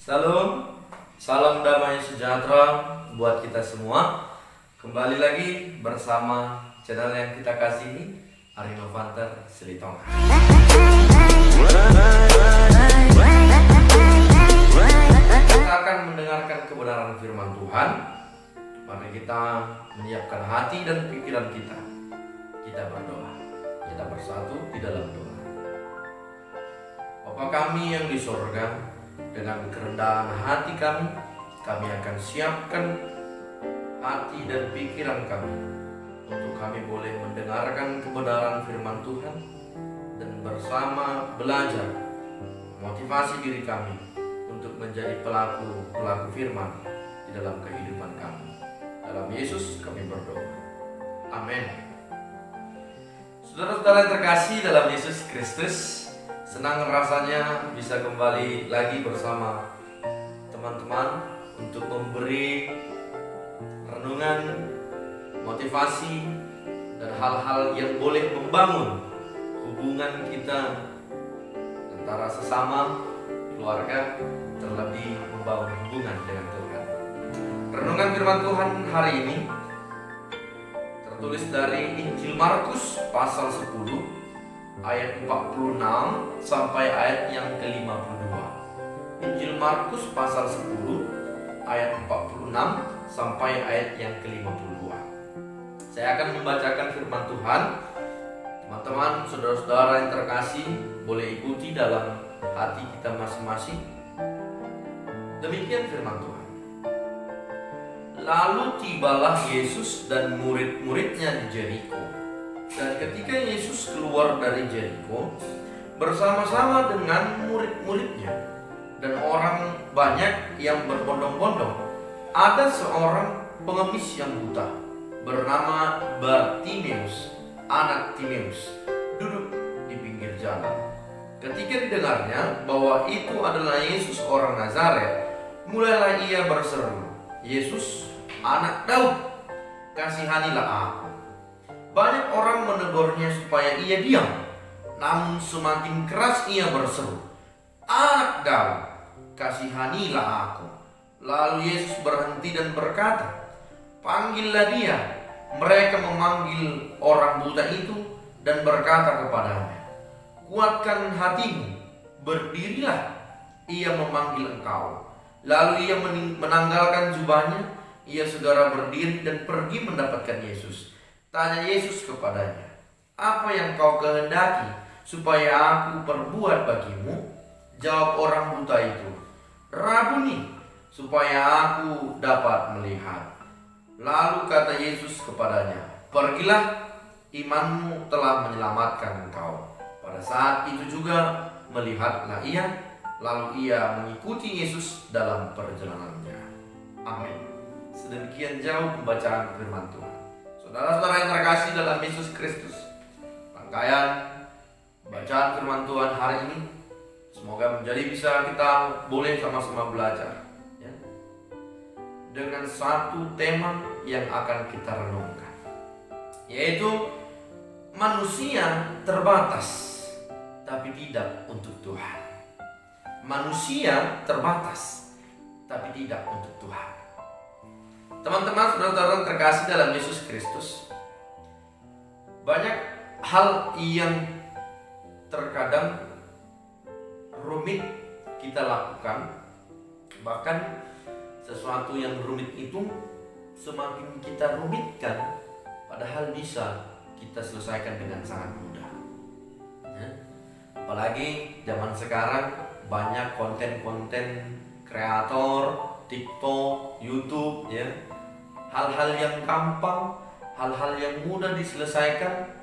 Salam, salam damai sejahtera buat kita semua. Kembali lagi bersama channel yang kita kasihi, Arinofanter Selitonga. Kita akan mendengarkan kebenaran firman Tuhan. Mari kita menyiapkan hati dan pikiran kita. Kita berdoa. Kita bersatu di dalam doa. Bapa kami yang di sorga, dengan kerendahan hati kami akan siapkan hati dan pikiran kami untuk kami boleh mendengarkan kebenaran firman Tuhan dan bersama belajar motivasi diri kami untuk menjadi pelaku firman di dalam kehidupan kami. Dalam Yesus kami berdoa. Amin. Saudara-saudara yang terkasih dalam Yesus Kristus, senang rasanya bisa kembali lagi bersama teman-teman untuk memberi renungan, motivasi, dan hal-hal yang boleh membangun hubungan kita antara sesama, keluarga, terlebih membangun hubungan dengan Tuhan. Renungan firman Tuhan hari ini tertulis dari Injil Markus pasal 10 ayat 46 sampai ayat yang ke-52. Injil Markus pasal 10 ayat 46 sampai ayat yang ke-52. Saya akan membacakan firman Tuhan. Teman-teman, saudara-saudara yang terkasih, boleh ikuti dalam hati kita masing-masing. Demikian firman Tuhan. Lalu tibalah Yesus dan murid-muridnya di Jeriko. Dan ketika Yesus keluar dari Jeriko bersama-sama dengan murid-muridnya dan orang banyak yang berbondong-bondong, ada seorang pengemis yang buta bernama Bartimeus, anak Timeus, duduk di pinggir jalan. Ketika didengarnya bahwa itu adalah Yesus orang Nazaret, mulailah ia berseru, "Yesus, anak Daud, kasihanilah aku." Banyak orang menegurnya supaya ia diam, namun semakin keras ia berseru, "Anak Daud, kasihanilah aku." Lalu Yesus berhenti dan berkata, "Panggillah dia." Mereka memanggil orang buta itu dan berkata kepadanya, "Kuatkan hatimu, berdirilah, ia memanggil engkau." Lalu ia menanggalkan jubahnya, ia segera berdiri dan pergi mendapatkan Yesus. Tanya Yesus kepadanya, "Apa yang kau kehendaki supaya aku perbuat bagimu?" Jawab orang buta itu, "Rabuni, supaya aku dapat melihat." Lalu kata Yesus kepadanya, "Pergilah, imanmu telah menyelamatkan engkau." Pada saat itu juga melihatlah ia, lalu ia mengikuti Yesus dalam perjalanannya. Amin. Sedemikian jauh pembacaan firman Tuhan. Saudara-saudara yang terkasih dalam Yesus Kristus, rangkaian bacaan firman Tuhan hari ini semoga menjadi bisa kita boleh sama-sama belajar ya, dengan satu tema yang akan kita renungkan, yaitu manusia terbatas tapi tidak untuk Tuhan. Manusia terbatas tapi tidak untuk Tuhan. Teman-teman, saudara-saudara terkasih dalam Yesus Kristus, banyak hal yang terkadang rumit kita lakukan. Bahkan sesuatu yang rumit itu semakin kita rumitkan, padahal bisa kita selesaikan dengan sangat mudah ya. Apalagi zaman sekarang banyak konten-konten kreator TikTok, YouTube ya. Hal-hal yang gampang, hal-hal yang mudah diselesaikan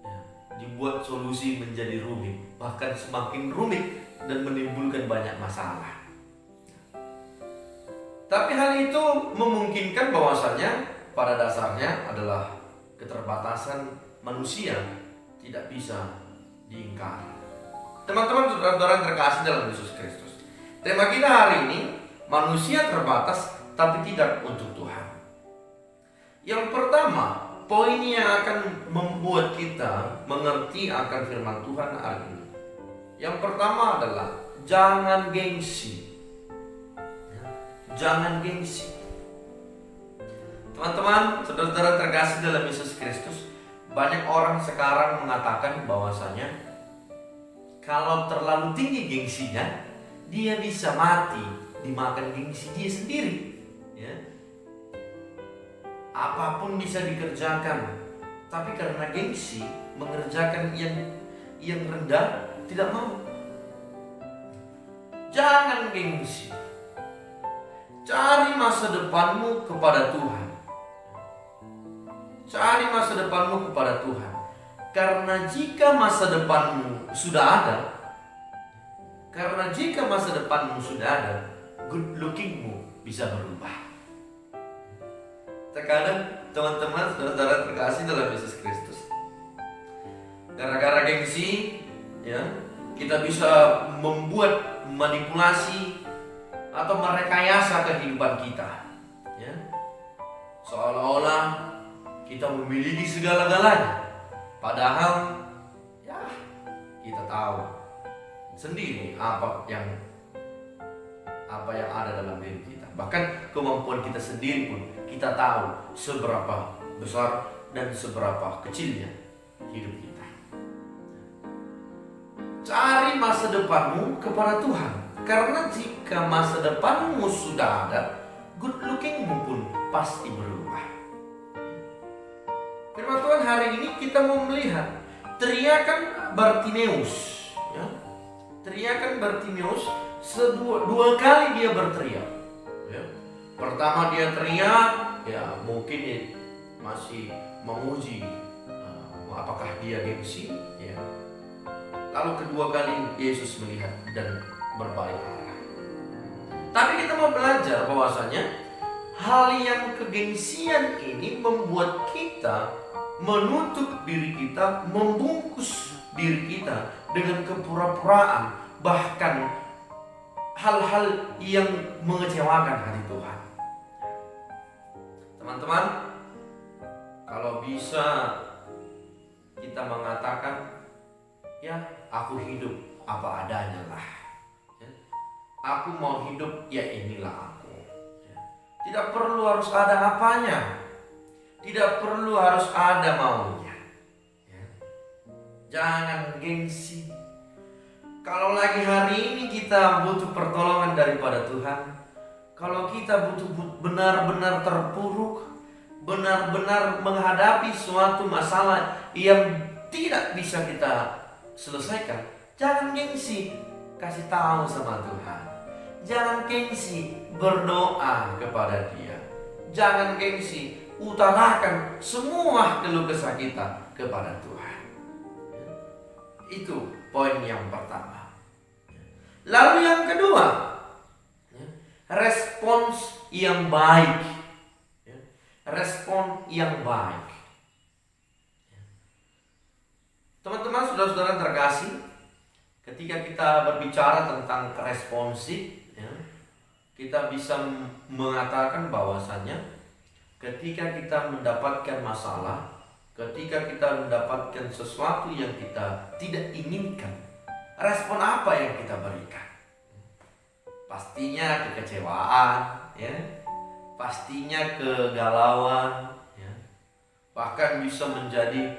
ya, dibuat solusi menjadi rumit, bahkan semakin rumit dan menimbulkan banyak masalah. Tapi hal itu memungkinkan bahwasanya pada dasarnya adalah keterbatasan manusia, tidak bisa diingkari. Teman-teman, saudara-saudara yang terkasih dalam Yesus Kristus, tema kita hari ini, manusia terbatas tapi tidak untuk Tuhan. Yang pertama, poin yang akan membuat kita mengerti akan firman Tuhan hari ini. Yang pertama adalah jangan gengsi. jangan gengsi. Teman-teman, saudara-saudara terkasih dalam Yesus Kristus, banyak orang sekarang mengatakan bahwasanya kalau terlalu tinggi gengsinya, dia bisa mati dimakan gengsi dia sendiri. Ya. Apapun bisa dikerjakan, tapi karena gengsi mengerjakan yang rendah tidak mau. Jangan gengsi. Cari masa depanmu kepada Tuhan. Cari masa depanmu kepada Tuhan. Karena jika masa depanmu sudah ada, good lookingmu bisa berubah. Terkadang teman-teman, saudara terkasih dalam Yesus Kristus, gara-gara gengsi, ya, kita bisa membuat manipulasi atau merekayasa kehidupan kita, ya, seolah-olah kita memiliki segala-galanya, padahal ya kita tahu sendiri apa yang ada dalam diri kita. Bahkan kemampuan kita sendiri pun kita tahu seberapa besar dan seberapa kecilnya hidup kita. Cari masa depanmu kepada Tuhan, karena jika masa depanmu sudah ada, good lookingmu pun pasti berubah. Firman Tuhan hari ini kita mau melihat teriakan Bartimeus, ya. Teriakan Bartimeus dua kali dia berteriak, ya. Pertama dia teriak, ya mungkin masih menguji apakah dia gengsi, ya. Lalu kedua kali Yesus melihat dan berbalik arah. Tapi kita mau belajar bahwasanya hal yang kegengsian ini membuat kita menutup diri kita, membungkus diri kita dengan kepura-puraan, bahkan hal-hal yang mengecewakan hati Tuhan. Teman-teman, kalau bisa kita mengatakan, ya aku hidup apa adanya lah, ya, aku mau hidup ya inilah aku, ya. Tidak perlu harus ada apanya, tidak perlu harus ada maunya, ya. Jangan gengsi. Kalau lagi hari ini kita butuh pertolongan daripada Tuhan, kalau kita butuh benar-benar terpuruk, benar-benar menghadapi suatu masalah yang tidak bisa kita selesaikan, jangan gengsi, kasih tahu sama Tuhan. Jangan gengsi, berdoa kepada Dia. Jangan gengsi, utarakan semua keluh kesah kita kepada Tuhan. Itu poin yang pertama. Lalu yang kedua, respons yang baik. Respon yang baik. Teman-teman, saudara-saudara terkasih, ketika kita berbicara tentang responsif, ya, kita bisa mengatakan bahwasannya ketika kita mendapatkan masalah, ketika kita mendapatkan sesuatu yang kita tidak inginkan, respon apa yang kita berikan? Pastinya kekecewaan, ya, pastinya kegalauan, ya, bahkan bisa menjadi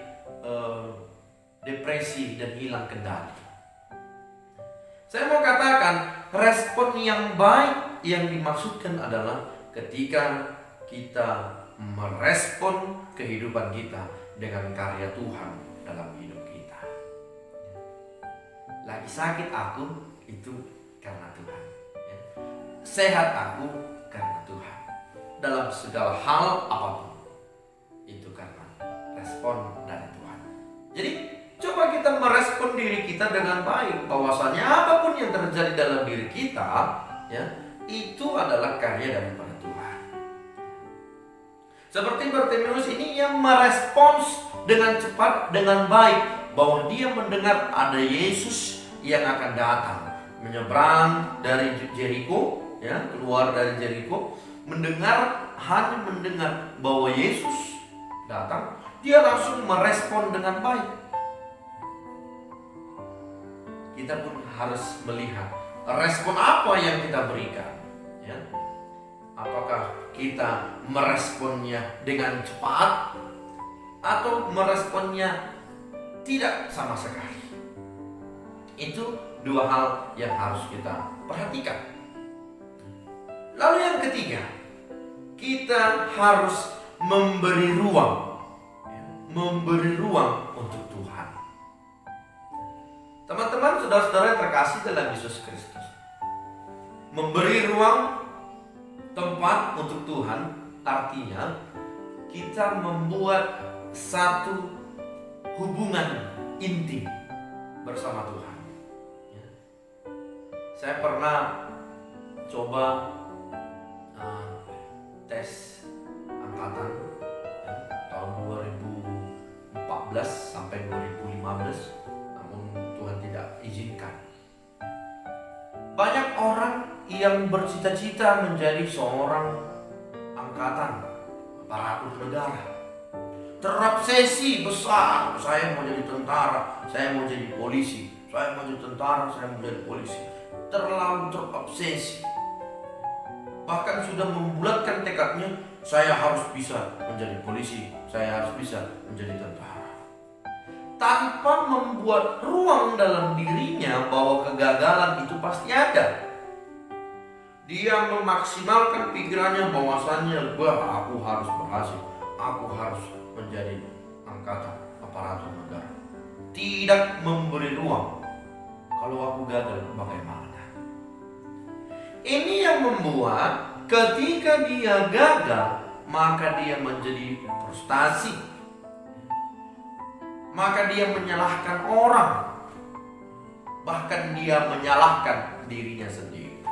depresi dan hilang kendali. Saya mau katakan, respon yang baik yang dimaksudkan adalah ketika kita merespon kehidupan kita dengan karya Tuhan dalam hidup kita. Lagi sakit aku, itu karena Tuhan. Sehat aku karena Tuhan. Dalam segala hal apapun, itu karena respon dari Tuhan. Jadi coba kita merespon diri kita dengan baik, bahwasanya apapun yang terjadi dalam diri kita, ya, itu adalah karya daripada Tuhan. Seperti Bartimeus ini yang merespons dengan cepat, dengan baik, bahwa dia mendengar ada Yesus yang akan datang, menyeberang dari Jeriko, ya, keluar dari Jeriko, hanya mendengar bahwa Yesus datang, dia langsung merespon dengan baik. Kita pun harus melihat respon apa yang kita berikan, ya. Apakah kita meresponnya dengan cepat atau meresponnya tidak sama sekali? Itu dua hal yang harus kita perhatikan. Lalu yang ketiga, kita harus memberi ruang untuk Tuhan. Teman-teman, saudara-saudara yang terkasih dalam Yesus Kristus, memberi ruang tempat untuk Tuhan artinya kita membuat satu hubungan intim bersama Tuhan. Saya pernah coba tes angkatan tahun 2014 sampai 2015, namun Tuhan tidak izinkan. Banyak orang yang bercita-cita menjadi seorang angkatan aparatur negara, terobsesi besar, saya mau jadi tentara, saya mau jadi polisi, saya mau jadi tentara, saya mau jadi polisi. Terlalu terobsesi, bahkan sudah membulatkan tekadnya, saya harus bisa menjadi polisi, saya harus bisa menjadi tentara, tanpa membuat ruang dalam dirinya bahwa kegagalan itu pasti ada. Dia memaksimalkan pikirannya bahwasannya, aku harus berhasil, aku harus menjadi angkatan aparatur negara. Tidak memberi ruang, kalau aku gagal bagaimana? Ini yang membuat ketika dia gagal, maka dia menjadi frustasi, maka dia menyalahkan orang, bahkan dia menyalahkan dirinya sendiri.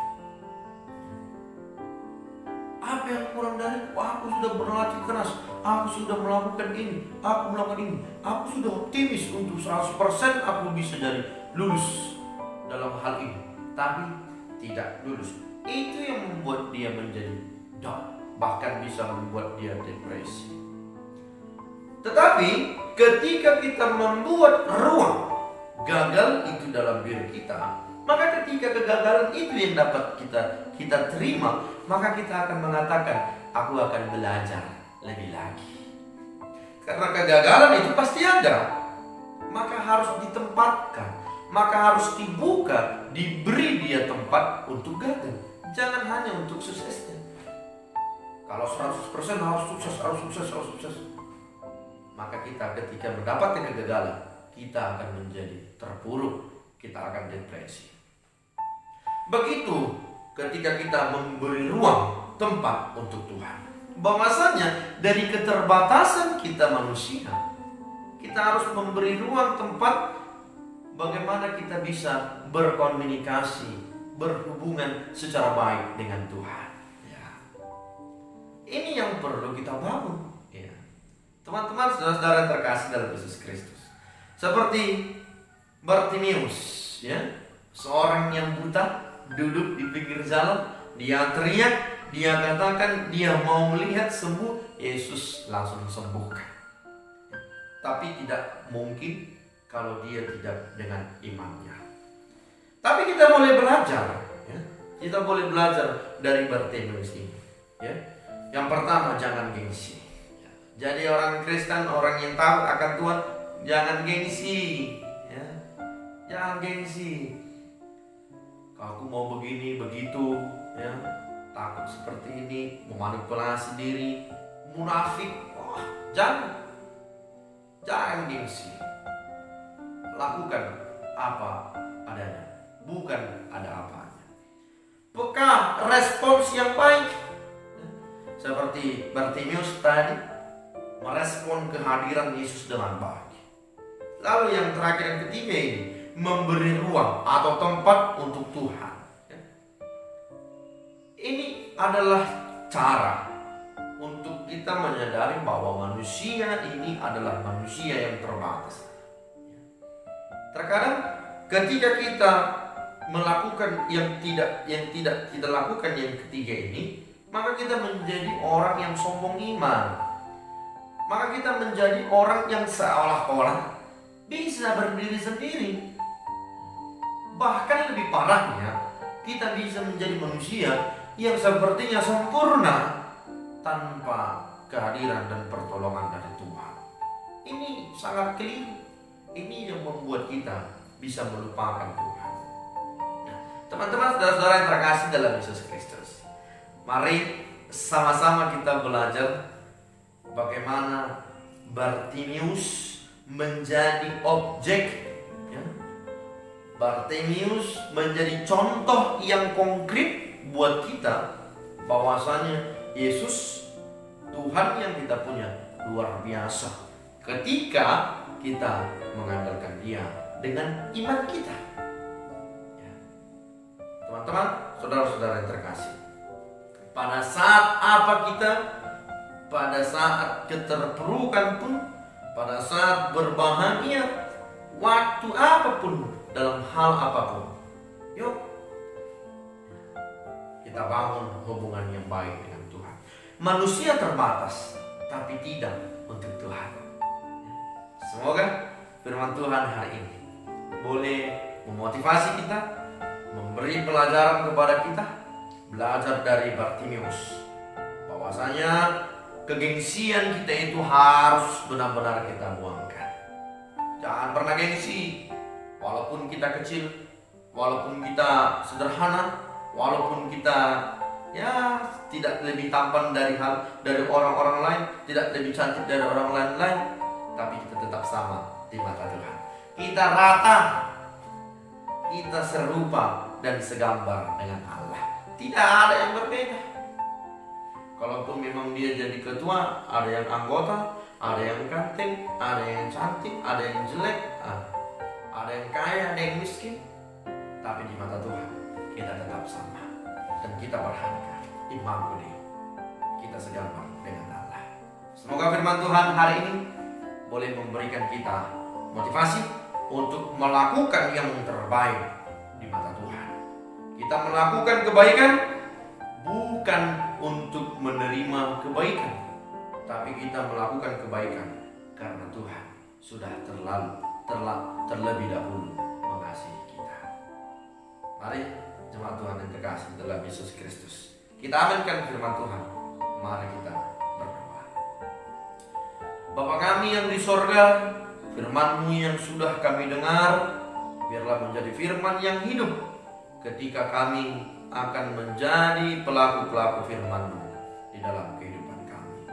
Apa yang kurang dari aku sudah berlatih keras, aku sudah melakukan ini, aku melakukan ini, aku sudah optimis untuk 100% aku bisa jadi lulus dalam hal ini, tapi tidak lulus. Itu yang membuat dia menjadi down, bahkan bisa membuat dia depresi. Tetapi ketika kita membuat ruang gagal itu dalam diri kita, maka ketika kegagalan itu yang dapat kita terima, maka kita akan mengatakan, aku akan belajar lebih lagi. Karena kegagalan itu pasti ada, maka harus ditempatkan, maka harus dibuka, diberi dia tempat untuk gagal. Jangan hanya untuk suksesnya. Kalau 100% harus sukses, maka kita ketika mendapatkan kegagalan, kita akan menjadi terpuruk, kita akan depresi. Begitu ketika kita memberi ruang tempat untuk Tuhan. Bahwasanya dari keterbatasan kita manusia, kita harus memberi ruang tempat bagaimana kita bisa berkomunikasi, berhubungan secara baik dengan Tuhan. Ya. Ini yang perlu kita bangun. Ya. Teman-teman, saudara-saudara terkasih dalam Yesus Kristus, seperti Bartimeus, ya, seorang yang buta duduk di pinggir jalan, dia teriak, dia katakan dia mau melihat sembuh, Yesus langsung sembuhkan. Tapi tidak mungkin kalau dia tidak dengan imannya. Tapi kita boleh belajar, ya. Kita boleh belajar dari Bartimeus ini, ya. Yang pertama, jangan gengsi. Ya. Jadi orang Kristen, orang yang takut akan Tuhan, jangan gengsi, ya. Jangan gengsi. Aku mau begini begitu, ya. Takut seperti ini, memanipulasi diri, munafik. Jangan gengsi. Lakukan apa adanya, bukan ada apanya. Peka, respons yang baik. Seperti Bartimeus tadi, merespon kehadiran Yesus dengan baik. Lalu yang terakhir, yang ketiga ini, memberi ruang atau tempat untuk Tuhan. Ini adalah cara untuk kita menyadari bahwa manusia ini adalah manusia yang terbatas. Terkadang ketika kita melakukan yang tidak kita lakukan yang ketiga ini, maka kita menjadi orang yang sombong iman. Maka kita menjadi orang yang seolah-olah bisa berdiri sendiri. Bahkan lebih parahnya, kita bisa menjadi manusia yang sepertinya sempurna tanpa kehadiran dan pertolongan dari Tuhan. Ini sangat keliru. Ini yang membuat kita bisa melupakan Tuhan. Nah, teman-teman, saudara-saudara yang terkasih dalam Yesus Kristus, mari sama-sama kita belajar bagaimana Bartimius menjadi objek, ya. Bartimius menjadi contoh yang konkret buat kita bahwasanya Yesus Tuhan yang kita punya luar biasa ketika kita mengandalkan Dia dengan iman kita. Ya. Teman-teman, saudara-saudara yang terkasih, pada saat apa kita, pada saat keterpurukan pun, pada saat berbahagia, waktu apapun, dalam hal apapun, yuk kita bangun hubungan yang baik dengan Tuhan. Manusia terbatas, tapi tidak untuk Tuhan. Semoga firman Tuhan hari ini boleh memotivasi kita, memberi pelajaran kepada kita, belajar dari Bartimius bahwasanya kegengsian kita itu harus benar-benar kita buangkan. Jangan pernah gengsi, walaupun kita kecil, walaupun kita sederhana, walaupun kita tidak lebih tampan dari orang-orang lain, tidak lebih cantik dari orang lain, tapi kita tetap sama di mata Tuhan. Kita rata, kita serupa dan segambar dengan Allah. Tidak ada yang berbeda. Kalaupun memang dia jadi ketua, ada yang anggota, ada yang ganteng, ada yang cantik, ada yang jelek, ada yang kaya, ada yang miskin. Tapi di mata Tuhan kita tetap sama, dan kita berharga Immanuel, kita segambar dengan Allah. Semoga firman Tuhan hari ini boleh memberikan kita motivasi untuk melakukan yang terbaik di mata Tuhan. Kita melakukan kebaikan bukan untuk menerima kebaikan, tapi kita melakukan kebaikan karena Tuhan sudah terlebih dahulu mengasihi kita. Mari jemaat Tuhan yang terkasih dalam Yesus Kristus, kita aminkan firman Tuhan. Mari kita berdoa. Bapa kami yang di sorga, firman-Mu yang sudah kami dengar, biarlah menjadi firman yang hidup ketika kami akan menjadi pelaku-pelaku firman-Mu di dalam kehidupan kami.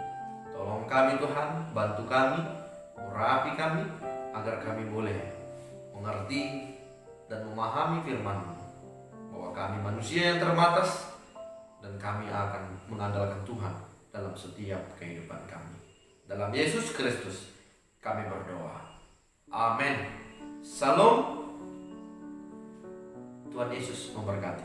Tolong kami Tuhan, bantu kami, urapi kami, agar kami boleh mengerti dan memahami firman-Mu, bahwa kami manusia yang terbatas dan kami akan mengandalkan Tuhan dalam setiap kehidupan kami. Dalam Yesus Kristus kami berdoa. Amin. Salam. Tuhan Yesus memberkati.